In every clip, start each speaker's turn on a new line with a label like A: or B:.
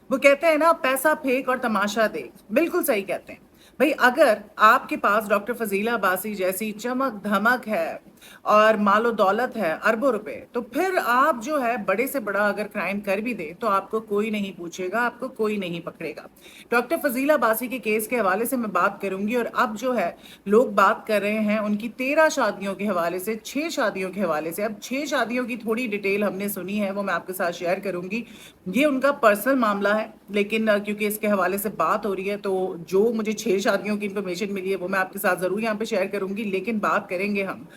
A: وہ कहते हैं ना, पैसा फेंक और तमाशा देख। बिल्कुल सही कहते हैं भाई। अगर आपके पास डॉक्टर फजीला अब्बासी जैसी चमक धमक है और मालो दौलत है अरबों रुपए, तो फिर आप जो है बड़े से बड़ा अगर क्राइम कर भी दे तो आपको कोई नहीं पूछेगा, आपको कोई नहीं पकड़ेगा। डॉक्टर फजीला अब्बासी के केस के हवाले से मैं बात करूंगी, और अब जो है लोग बात कर रहे हैं उनकी 13 शादियों के हवाले से, 6 शादियों के हवाले से। अब 6 शादियों की थोड़ी डिटेल हमने सुनी है, वो मैं आपके साथ शेयर करूंगी। ये उनका पर्सनल मामला है, लेकिन क्योंकि इसके हवाले से बात हो रही है, तो जो मुझे 6 शादियों की इंफॉर्मेशन मिली है वो मैं आपके साथ ज़रूर यहाँ पे शेयर करूंगी। लेकिन बात करेंगे हम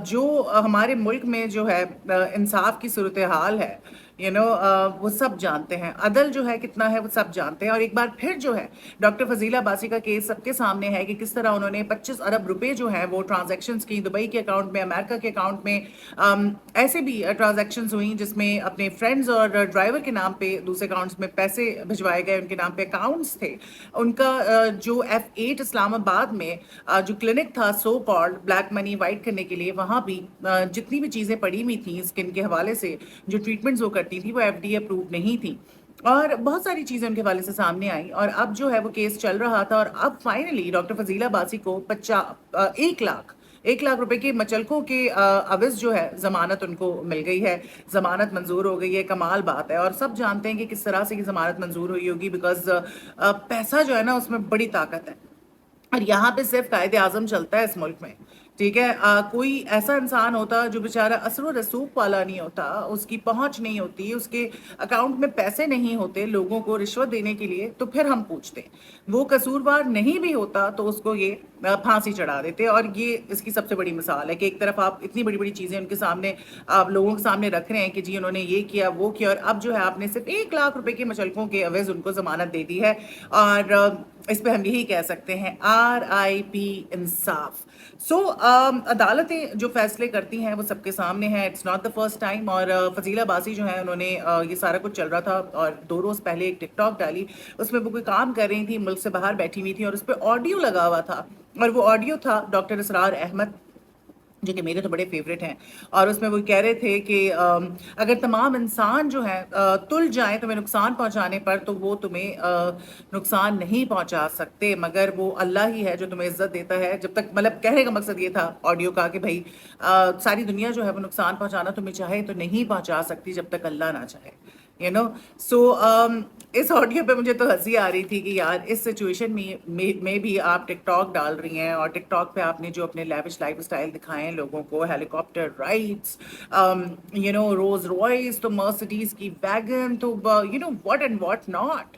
A: जो हमारे मुल्क में जो है इंसाफ की सूरत हाल है, वो सब जानते हैं। अदल जो है कितना है वो सब जानते हैं। और एक बार फिर जो है डॉक्टर फजीला अब्बासी का केस सबके सामने है कि किस तरह उन्होंने 25 अरब रुपए जो हैं वो ट्रांजैक्शंस की दुबई के अकाउंट में, अमेरिका के अकाउंट में। ऐसे भी ट्रांजैक्शंस हुई जिसमें अपने फ्रेंड्स और ड्राइवर के नाम पे दूसरे अकाउंट्स में पैसे भिजवाए गए, उनके नाम पे अकाउंट्स थे। उनका जो F8 इस्लामाबाद में जो क्लिनिक था so called black money white करने के लिए, वहाँ भी जितनी भी चीज़ें पड़ी हुई थी स्किन के हवाले से, जो ट्रीटमेंट्स वो करती थी, वो FDA अप्रूव नहीं थी। और बहुत सारी चीज़ें उनके हवाले से सामने आई, और अब जो है वो केस चल रहा था, और अब फाइनली डॉक्टर फजीला बासी को 1 लाख रुपए के मचलकों के अवज़ जो है ज़मानत उनको मिल गई है, ज़मानत मंजूर हो गई है। कमाल बात है, और सब जानते हैं कि किस तरह से ये ज़मानत मंजूर हुई होगी, बिकॉज पैसा जो है ना उसमें बड़ी ताकत है। और यहाँ पे सिर्फ कायदे आजम चलता है इस मुल्क में, ठीक है। कोई ऐसा इंसान होता जो बेचारा असर रसूख वाला नहीं होता, उसकी पहुंच नहीं होती, उसके अकाउंट में पैसे नहीं होते लोगों को रिश्वत देने के लिए, तो फिर हम पूछते हैं। वो कसूरवार नहीं भी होता तो उसको ये फांसी चढ़ा देते। और ये इसकी सबसे बड़ी मिसाल है कि एक तरफ आप इतनी बड़ी बड़ी चीज़ें उनके सामने, आप लोगों के सामने रख रहे हैं कि जी उन्होंने ये किया वो किया, और अब जो है आपने सिर्फ 1 लाख रुपए के मचलकों के अवज़ उनको जमानत दे दी है। और इस पे हम यही कह सकते हैं RIP इंसाफ। सो अदालतें जो फैसले करती हैं वो सबके सामने हैं, it's not the first time. और फजीला बासी जो है उन्होंने ये सारा कुछ चल रहा था, और 2 रोज़ पहले एक टिकटॉक डाली, उसमें वो कोई काम कर रही थी, मुल्क से बाहर बैठी हुई थी, और उस पर ऑडियो लगा हुआ था, और वो ऑडियो था डॉक्टर इसरार अहमद, जो कि मेरे तो बड़े फेवरेट हैं। और उसमें वो कह रहे थे कि अगर तमाम इंसान जो है तुल जाएं तुम्हें नुकसान पहुंचाने पर, तो वो तुम्हें नुकसान नहीं पहुंचा सकते, मगर वो अल्लाह ही है जो तुम्हें इज्जत देता है। जब तक, मतलब कहने का मकसद ये था ऑडियो का कि भाई सारी दुनिया जो है वो नुकसान पहुंचाना तुम्हें चाहे तो नहीं पहुंचा सकती जब तक अल्लाह ना चाहे, यू नो। सो इस ऑडियो पे मुझे तो हंसी आ रही थी कि यार इस सिचुएशन में भी आप टिकटॉक डाल रही हैं, और टिकटॉक पे आपने जो अपने लेविश लाइफ स्टाइल दिखाए हैं लोगों को, हेलीकॉप्टर राइड्स, रोज रॉयस, तो मर्सिडीज की वैगन, तो व्हाट एंड व्हाट नॉट,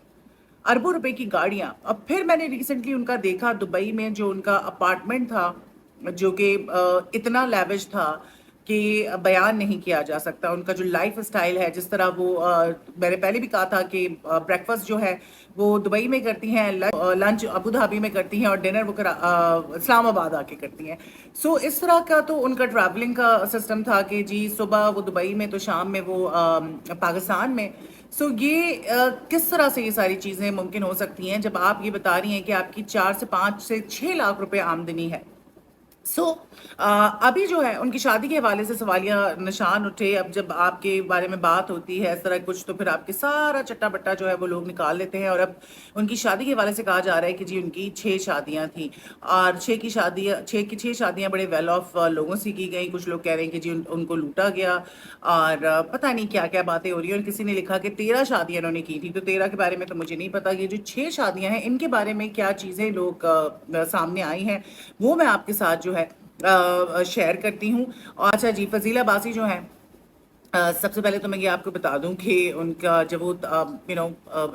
A: अरबों रुपए की गाड़ियां। अब फिर मैंने रिसेंटली उनका देखा दुबई में, जो उनका अपार्टमेंट था, जो कि इतना लेविश था कि बयान नहीं किया जा सकता। उनका जो लाइफ स्टाइल है, जिस तरह वो मैंने पहले भी कहा था कि ब्रेकफास्ट जो है वो दुबई में करती हैं, लंच अबू धाबी में करती हैं, और डिनर वो इस्लामाबाद आके करती हैं। सो इस तरह का तो उनका ट्रैवलिंग का सिस्टम था कि जी सुबह वो दुबई में तो शाम में वो पाकिस्तान में। सो ये किस तरह से ये सारी चीज़ें मुमकिन हो सकती हैं जब आप ये बता रही हैं कि आपकी 4 से 5 से 6 लाख रुपए आमदनी है। सो अभी जो है उनकी शादी के हवाले से सवालिया निशान उठे। अब जब आपके बारे में बात होती है इस तरह कुछ, तो फिर आपके सारा चट्टा बट्टा जो है वो लोग निकाल लेते हैं। और अब उनकी शादी के हवाले से कहा जा रहा है कि जी उनकी 6 शादियां थी, और 6 की 6 शादियां बड़े वेल ऑफ लोगों से की गई। कुछ लोग कह रहे हैं कि जी उनको लूटा गया, और पता नहीं क्या क्या बातें हो रही है। और किसी ने लिखा कि 13 शादियां उन्होंने की थी, तो 13 के बारे में तो मुझे नहीं पता। ये जो 6 शादियां हैं इनके बारे में क्या चीज़ें लोग सामने आई हैं, वो मैं आपके साथ जो है शेयर करती हूँ। और अच्छा जी, फजीला बासी जो है, सबसे पहले तो मैं ये आपको बता दूं कि उनका जब वो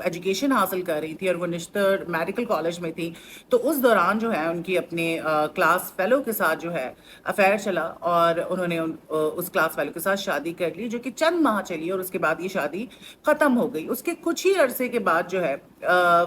A: एजुकेशन हासिल कर रही थी और वो निश्तर मेडिकल कॉलेज में थी, तो उस दौरान जो है उनकी अपने क्लास फेलो के साथ जो है अफेयर चला, और उन्होंने उस क्लास फेलो के साथ शादी कर ली, जो कि चंद माह चली, और उसके बाद ये शादी ख़त्म हो गई। उसके कुछ ही अरसे के बाद जो है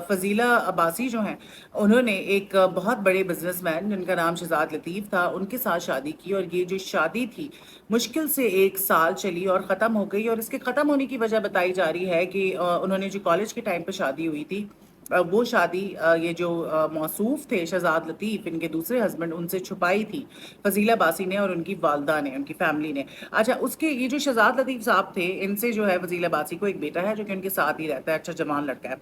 A: फजीला अब्बासी जो हैं उन्होंने एक बहुत बड़े बिजनेसमैन जिनका नाम शहजाद लतीफ़ था, उनके साथ शादी की। और ये जो शादी थी मुश्किल से 1 साल चली और ख़त्म हो गई। और इसके ख़त्म होने की वजह बताई जा रही है कि उन्होंने जो कॉलेज के टाइम पे शादी हुई थी, वो शादी ये जो मौसूफ थे शहजाद लतीफ़, इनके दूसरे हस्बैंड, उनसे छुपाई थी फजीला बासी ने और उनकी वालदा ने, उनकी फैमिली ने। अच्छा, उसके ये जो शहजाद लतीफ़ साहब थे, इनसे जो है फजीला बासी को एक बेटा है जो कि उनके साथ ही रहता है, अच्छा जवान लड़का है।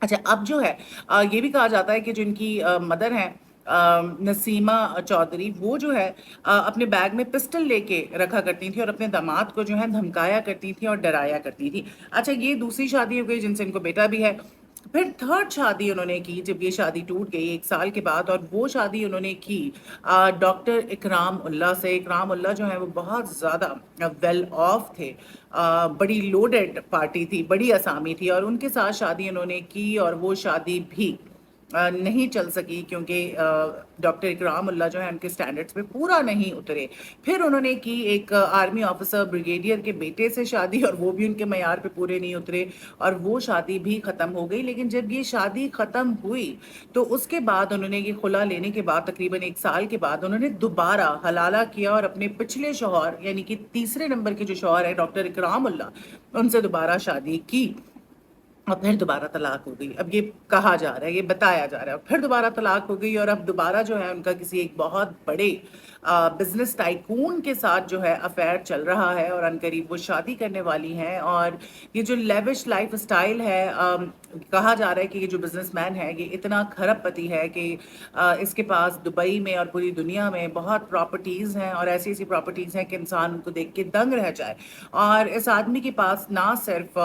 A: अच्छा, अब जो है ये भी कहा जाता है कि जो इनकी मदर हैं नसीमा चौधरी, वो जो है अपने बैग में पिस्टल लेके रखा करती थी और अपने दामाद को जो है धमकाया करती थी और डराया करती थी। अच्छा, ये दूसरी शादी हो गई जिनसे इनको बेटा भी है। फिर थर्ड शादी उन्होंने की जब ये शादी टूट गई 1 साल के बाद, और वो शादी उन्होंने की डॉक्टर इकराम उल्ला से। इकराम उल्ला जो है वो बहुत ज़्यादा वेल ऑफ थे, बड़ी लोडेड पार्टी थी, बड़ी असामी थी, और उनके साथ शादी उन्होंने की और वो शादी भी नहीं चल सकी क्योंकि डॉक्टर इकराम उल्ला जो है उनके स्टैंडर्ड्स पे पूरा नहीं उतरे। फिर उन्होंने की एक आर्मी ऑफिसर ब्रिगेडियर के बेटे से शादी, और वो भी उनके मयार पे पूरे नहीं उतरे, और वो शादी भी ख़त्म हो गई। लेकिन जब ये शादी ख़त्म हुई तो उसके बाद उन्होंने ये खुला लेने के बाद तकरीबन 1 साल के बाद उन्होंने दोबारा हलाला किया और अपने पिछले शौहर यानी कि तीसरे नंबर के जो शौहर है डॉक्टर इकराम उल्ला, उनसे दोबारा शादी की और फिर दोबारा तलाक हो गई। अब ये कहा जा रहा है, ये बताया जा रहा है, फिर दोबारा तलाक हो गई, और अब दोबारा जो है उनका किसी एक बहुत बड़े बिजनेस टाइकून के साथ जो है अफेयर चल रहा है, और अनकरीब वो शादी करने वाली हैं। और ये जो लेविश लाइफ स्टाइल है, कहा जा रहा है कि ये जो बिजनेसमैन है ये इतना खरबपति है कि इसके पास दुबई में और पूरी दुनिया में बहुत प्रॉपर्टीज़ हैं, और ऐसी ऐसी प्रॉपर्टीज़ हैं कि इंसान उनको देख के दंग रह जाए। और इस आदमी के पास ना सिर्फ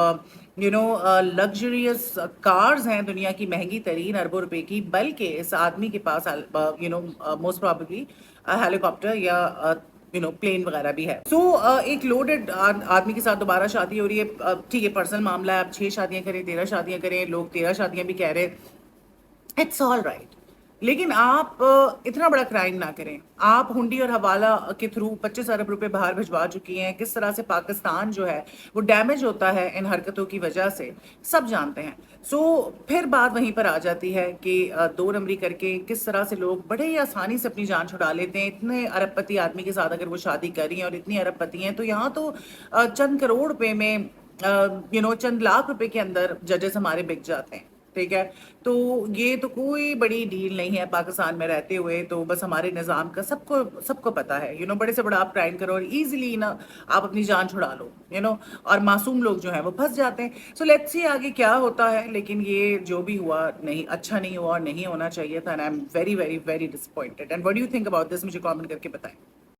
A: लग्जरियस कार्स हैं दुनिया की महंगी तरीन अरबों रुपए की, बल्कि इस आदमी के पास मोस्ट प्रॉबेबली हेलीकॉप्टर या प्लेन वगैरह भी है। सो एक लोडेड आदमी के साथ दोबारा शादी हो रही है। ठीक है, पर्सनल मामला है, आप 6 शादियां करें, 13 शादियां करें, लोग 13 शादियां भी कह रहे हैं, इट्स ऑल राइट। लेकिन आप इतना बड़ा क्राइम ना करें। आप हुंडी और हवाला के थ्रू 25 अरब रुपए बाहर भिजवा चुकी हैं। किस तरह से पाकिस्तान जो है वो डैमेज होता है इन हरकतों की वजह से, सब जानते हैं। सो फिर बात वहीं पर आ जाती है कि 2 नंबरी करके किस तरह से लोग बड़े ही आसानी से अपनी जान छुड़ा लेते हैं। इतने अरबपति आदमी के साथ अगर वो शादी कर रही हैं और इतनी अरबपति हैं, तो यहाँ तो चंद करोड़ रुपए में चंद लाख रुपए के अंदर जजेस हमारे बिक जाते हैं। ठीक है, तो ये तो कोई बड़ी डील नहीं है पाकिस्तान में रहते हुए। तो बस हमारे निज़ाम का सबको सबको पता है, बड़े से बड़ा आप क्राइम करो और इजीली ना आप अपनी जान छुड़ा लो, और मासूम लोग जो हैं वो फंस जाते हैं। सो लेट्स सी आगे क्या होता है। लेकिन ये जो भी हुआ नहीं, अच्छा नहीं हुआ और नहीं होना चाहिए था, and I am very very very disappointed. And what do you think about this, मुझे कमेंट करके बताएं।